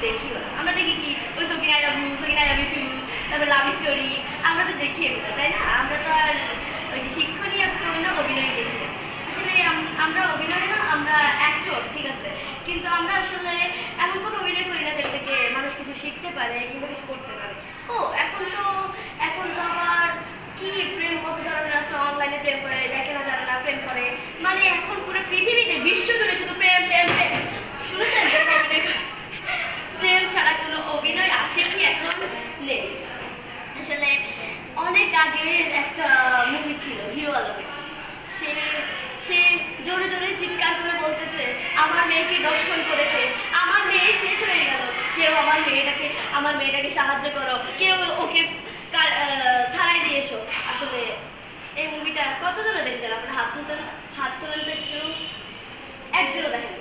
দেখিও না। আমরা দেখি কি ওই সকিন আই লাভ ইউ, সকিন আই লাভ ইউ টু, তারপর লাভ স্টোরি, আমরা তো দেখি এগুলো, তাই না? আমরা তো আর ওই যে শিক্ষণীয় কোনো অভিনয় দেখি না। আসলে আমরা অভিনয় না, আমরা অ্যাক্টর, ঠিক আছে, কিন্তু আমরা আসলে এমন কোনো অভিনয় করি না যেটা থেকে মানুষ কিছু শিখতে পারে কিংবা কিছু করতে পারে। ও এখন তো আবার কি প্রেম কত ধরনের আছে, অনলাইনে প্রেম করে, দেখে না জানে না প্রেম করে, মানে এখন পুরো পৃথিবীতে বিশ্ব জুড়ে শুধু প্রেম প্রেম প্রেম। শুনেছেন প্রেম ছাড়া কোনো অভিনয় আছে কি? এখন নেই। আসলে অনেক আগে একটা মুভি ছিল হিরো আলমে, সে জোরে জোরে চিৎকার করে বলতেছে আমার মেয়েকে দর্শন করেছে, আমার মেয়ে শেষ হয়ে গেল, কেউ আমার মেয়েটাকে সাহায্য করো, কেউ ওকে থানায় দিয়ে এসো। আসলে এই মুভিটা কতজনে দেখেছেন? আপনার হাত তোলেন তো একটু, একজনও দেখেন।